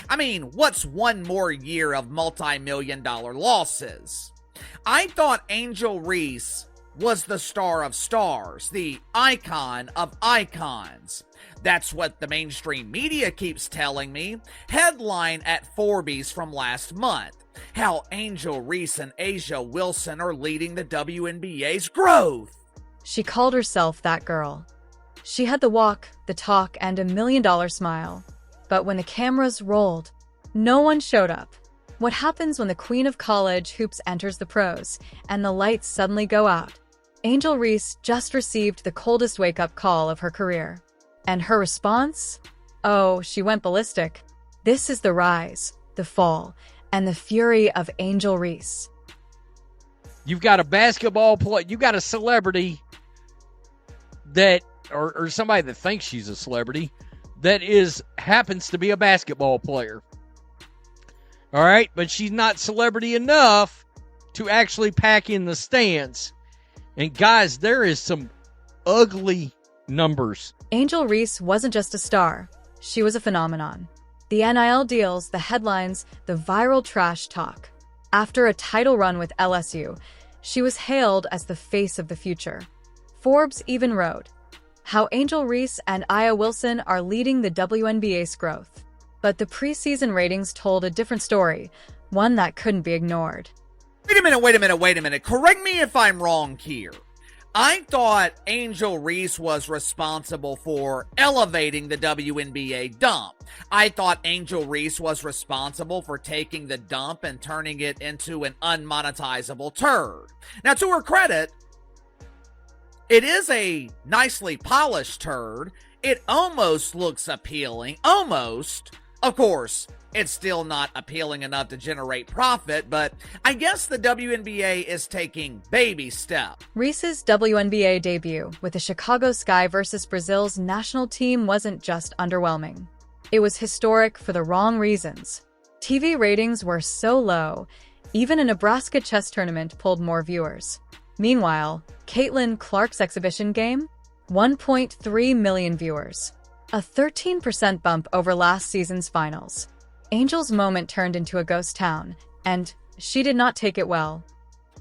I mean, what's one more year of multi-million-dollar losses? I thought Angel Reese was the star of stars, the icon of icons. That's what the mainstream media keeps telling me. Headline at Forbes from last month. How Angel Reese and A'ja Wilson are leading the WNBA's growth. She called herself that girl. She had the walk, the talk, and $1 million smile. But when the cameras rolled, no one showed up. What happens when the queen of college hoops enters the pros and the lights suddenly go out? Angel Reese just received the coldest wake-up call of her career. And her response? Oh, she went ballistic. This is the rise, the fall, and the fury of Angel Reese. You've got a basketball player, you've got a celebrity that, or somebody that thinks she's a celebrity, that happens to be a basketball player. All right, but she's not celebrity enough to actually pack in the stands. And guys, there is some ugly numbers. Angel Reese wasn't just a star. She was a phenomenon. The NIL deals, the headlines, the viral trash talk. After a title run with LSU, she was hailed as the face of the future. Forbes even wrote how Angel Reese and A'ja Wilson are leading the WNBA's growth. But the preseason ratings told a different story, one that couldn't be ignored. Wait a minute. Correct me if I'm wrong here. I thought Angel Reese was responsible for elevating the WNBA dump. I thought Angel Reese was responsible for taking the dump and turning it into an unmonetizable turd. Now, to her credit, it is a nicely polished turd. It almost looks appealing. Almost. Of course, it's still not appealing enough to generate profit, but I guess the WNBA is taking baby steps. Reese's WNBA debut with the Chicago Sky versus Brazil's national team wasn't just underwhelming. It was historic for the wrong reasons. TV ratings were so low, even a Nebraska chess tournament pulled more viewers. Meanwhile, Caitlin Clark's exhibition game? 1.3 million viewers. A 13% bump over last season's finals. Angel's moment turned into a ghost town, and she did not take it well.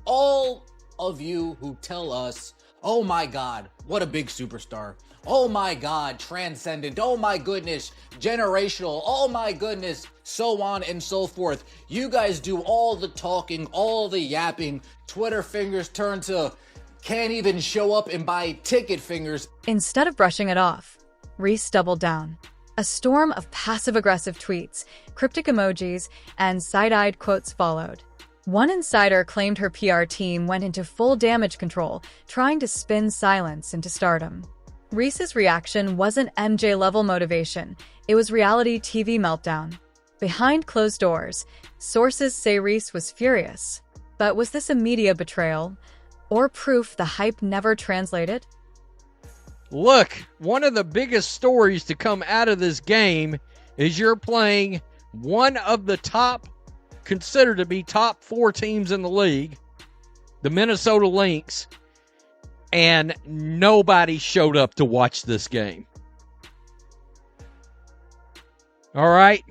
All of you who tell us, oh my God, what a big superstar. Oh my God, transcendent. Oh my goodness, generational. Oh my goodness, so on and so forth. You guys do all the talking, all the yapping. Twitter fingers turn to can't even show up and buy ticket fingers. Instead of brushing it off, Reese doubled down. A storm of passive-aggressive tweets, cryptic emojis, and side-eyed quotes followed. One insider claimed her PR team went into full damage control, trying to spin silence into stardom. Reese's reaction wasn't MJ-level motivation, it was reality TV meltdown. Behind closed doors, sources say Reese was furious. But was this a media betrayal, or proof the hype never translated? Look, one of the biggest stories to come out of this game is you're playing one of the considered to be top 4 teams in the league, the Minnesota Lynx, and nobody showed up to watch this game. All right?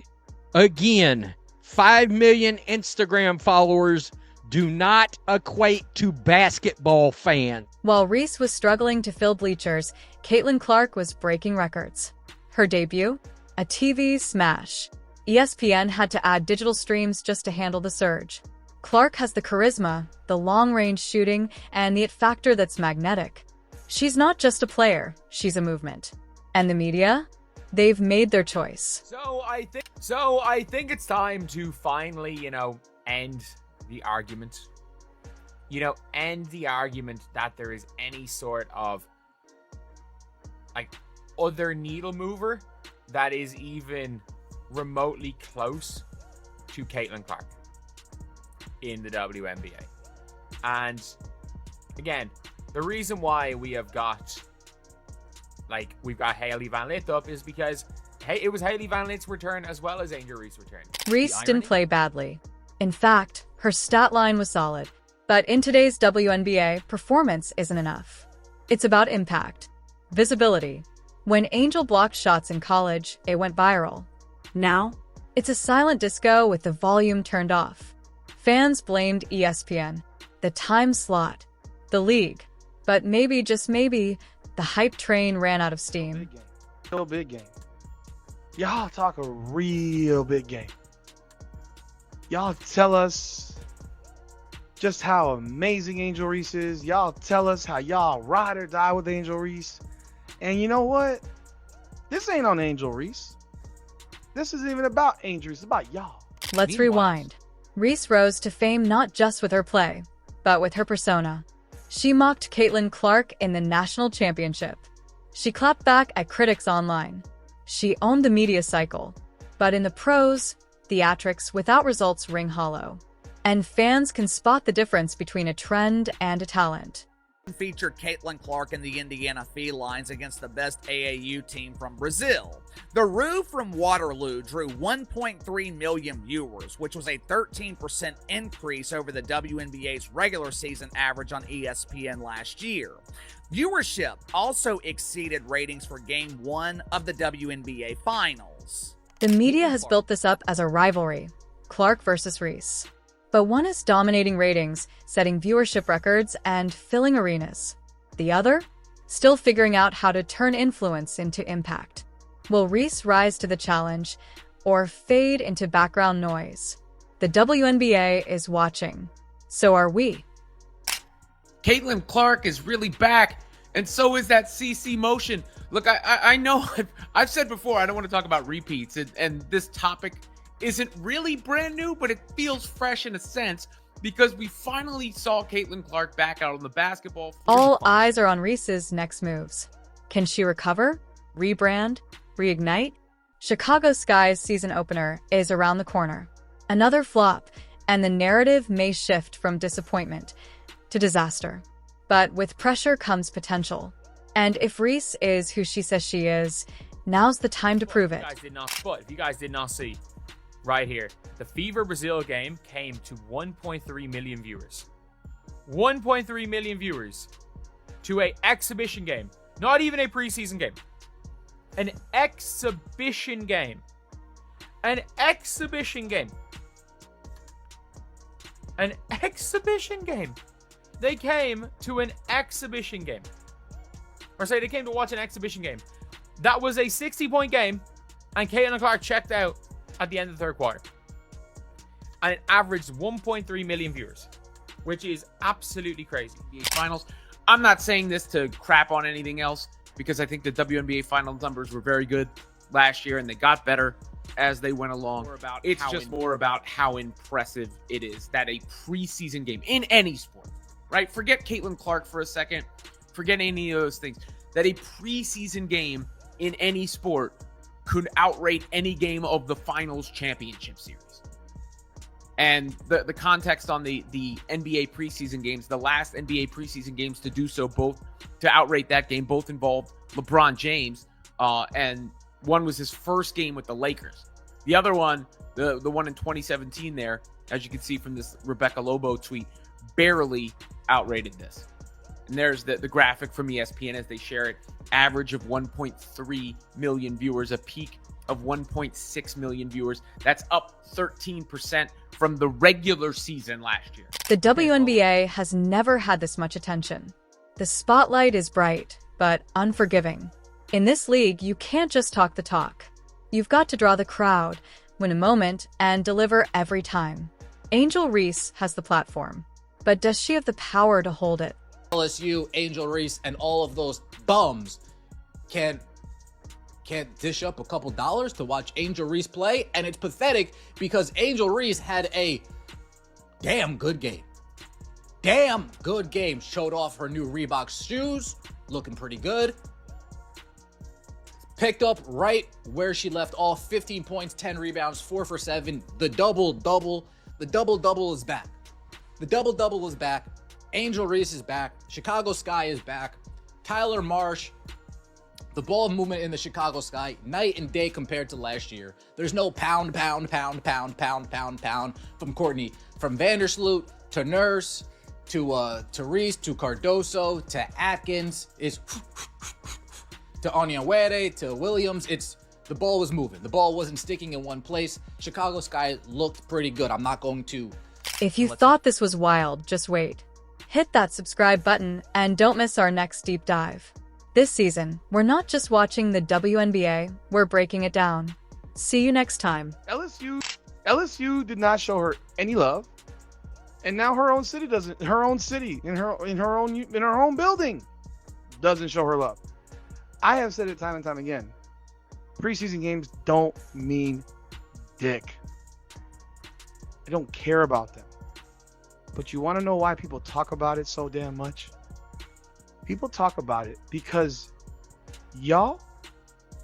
Again, 5 million Instagram followers do not equate to basketball fans. While Reese was struggling to fill bleachers, Caitlin Clark was breaking records. Her debut? A TV smash. ESPN had to add digital streams just to handle the surge. Clark has the charisma, the long-range shooting, and the it factor that's magnetic. She's not just a player, she's a movement. And the media? They've made their choice. So I think it's time to finally, end the argument. End the argument that there is any sort of other needle mover that is even remotely close to Caitlin Clark in the WNBA. And again, the reason why we've got Hailey Van Lith up is because it was Hailey Van Lith's return as well as Angel Reese's return. Reese didn't play badly. In fact, her stat line was solid. But in today's WNBA, performance isn't enough. It's about impact, visibility. When Angel blocked shots in college, it went viral. Now, It's a silent disco with the volume turned off. Fans blamed ESPN, the time slot, the league, but maybe, just maybe, the hype train ran out of steam. Big game. Real big game. Y'all talk a real big game. Y'all tell us just how amazing Angel Reese is. Y'all tell us how y'all ride or die with Angel Reese. And you know what? This ain't on Angel Reese. This isn't even about Angel Reese. It's about y'all. Let's rewind. Reese rose to fame not just with her play, but with her persona. She mocked Caitlin Clark in the national championship. She clapped back at critics online. She owned the media cycle. But in the pros, theatrics without results ring hollow. And fans can spot the difference between a trend and a talent. Featured Caitlin Clark and the Indiana Felines against the best AAU team from Brazil. The Roo from Waterloo drew 1.3 million viewers, which was a 13% increase over the WNBA's regular season average on ESPN last year. Viewership also exceeded ratings for Game 1 of the WNBA Finals. The media has built this up as a rivalry, Clark versus Reese. But one is dominating ratings, setting viewership records, and filling arenas. The other? Still figuring out how to turn influence into impact. Will Reese rise to the challenge, or fade into background noise? The WNBA is watching. So are we. Caitlin Clark is really back, and so is that CC motion. Look, I know I've said before I don't want to talk about repeats, and this topic isn't really brand new, but it feels fresh in a sense because we finally saw Caitlin Clark back out on the basketball floor. All eyes are on Reese's next moves. Can she recover? Rebrand? Reignite? Chicago Sky's season opener is around the corner. Another flop, and the narrative may shift from disappointment to disaster. But with pressure comes potential. And if Reese is who she says she is, now's the time to prove it. If you guys did not see, right here, the Fever Brazil game came to 1.3 million viewers. 1.3 million viewers to an exhibition game. Not even a preseason game. An exhibition game. An exhibition game. An exhibition game. They came to an exhibition game. Or say they came to watch an exhibition game. That was a 60-point game, and Caitlin Clark checked out at the end of the third quarter. And it averaged 1.3 million viewers, which is absolutely crazy. Finals. I'm not saying this to crap on anything else because I think the WNBA final numbers were very good last year and they got better as they went along. It's just more about how impressive it is that a preseason game in any sport, right? Forget Caitlin Clark for a second. Forget any of those things. That a preseason game in any sport could outrate any game of the finals championship series. And the context on the NBA preseason games, the last NBA preseason games to do so, both to outrate that game, both involved LeBron James, and one was his first game with the Lakers. The other one, the one in 2017 there, as you can see from this Rebecca Lobo tweet, barely outrated this. And there's the graphic from ESPN as they share it. Average of 1.3 million viewers, a peak of 1.6 million viewers. That's up 13% from the regular season last year. The WNBA has never had this much attention. The spotlight is bright, but unforgiving. In this league, you can't just talk the talk. You've got to draw the crowd, win a moment, and deliver every time. Angel Reese has the platform, but does she have the power to hold it? LSU, Angel Reese, and all of those bums can't dish up a couple dollars to watch Angel Reese play, and it's pathetic because Angel Reese had a damn good game. Showed off her new Reebok shoes, looking pretty good. Picked up right where she left off, 15 points, 10 rebounds, 4 for 7. The double-double is back. The double-double is back. Angel Reese is back. Chicago Sky is back. Tyler Marsh, the ball movement in the Chicago Sky, night and day compared to last year. There's no pound from Courtney. From Vandersloot to Nurse to Reese to Cardoso to Atkins. It's to Onyenwere to Williams. It's The ball was moving. The ball wasn't sticking in one place. Chicago Sky looked pretty good. I'm not going to. If you thought this was wild, just wait. Hit that subscribe button and don't miss our next deep dive. This season, we're not just watching the WNBA, we're breaking it down. See you next time. LSU did not show her any love, and now her own city doesn't. Her own city in her own building doesn't show her love. I have said it time and time again. Preseason games don't mean dick. I don't care about them. But you want to know why people talk about it so damn much? People talk about it because y'all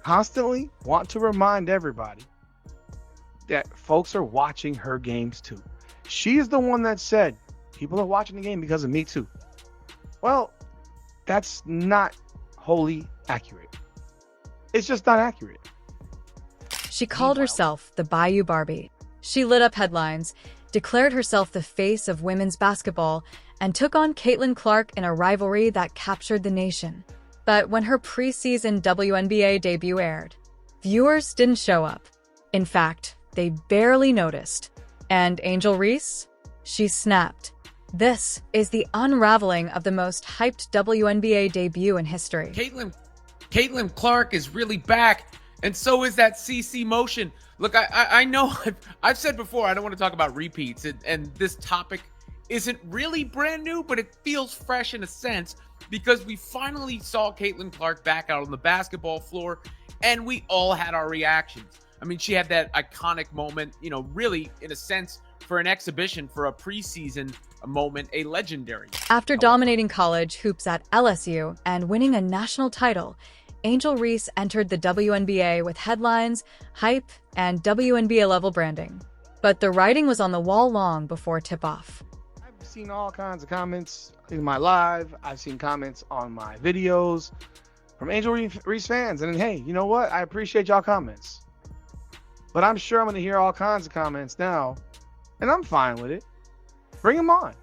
constantly want to remind everybody that folks are watching her games too. She is the one that said, people are watching the game because of me too. Well, that's not wholly accurate. It's just not accurate. She called herself the Bayou Barbie. She lit up headlines, declared herself the face of women's basketball, and took on Caitlin Clark in a rivalry that captured the nation. But when her preseason WNBA debut aired, viewers didn't show up. In fact, they barely noticed. And Angel Reese? She snapped. This is the unraveling of the most hyped WNBA debut in history. Caitlin Clark is really back, and so is that CC motion. Look, I know I've said before I don't want to talk about repeats, and this topic isn't really brand new, but it feels fresh in a sense because we finally saw Caitlin Clark back out on the basketball floor, and we all had our reactions. I mean, she had that iconic moment, really, in a sense, for an exhibition, for a preseason moment, a legendary. After dominating college hoops at LSU and winning a national title, Angel Reese entered the WNBA with headlines, hype, and WNBA-level branding. But the writing was on the wall long before tip-off. I've seen all kinds of comments in my live. I've seen comments on my videos from Angel Reese fans. And hey, you know what? I appreciate y'all comments. But I'm sure I'm going to hear all kinds of comments now, and I'm fine with it. Bring them on.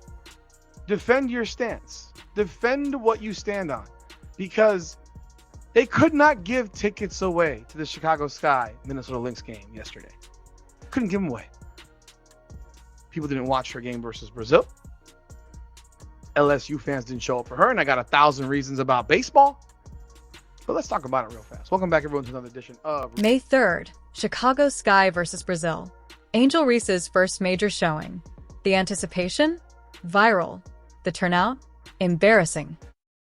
Defend your stance. Defend what you stand on. Because they could not give tickets away to the Chicago Sky Minnesota Lynx game yesterday. Couldn't give them away. People didn't watch her game versus Brazil. LSU fans didn't show up for her, and I got 1,000 reasons about baseball. But let's talk about it real fast. Welcome back, everyone, to another edition of May 3rd, Chicago Sky versus Brazil. Angel Reese's first major showing. The anticipation? Viral. The turnout? Embarrassing.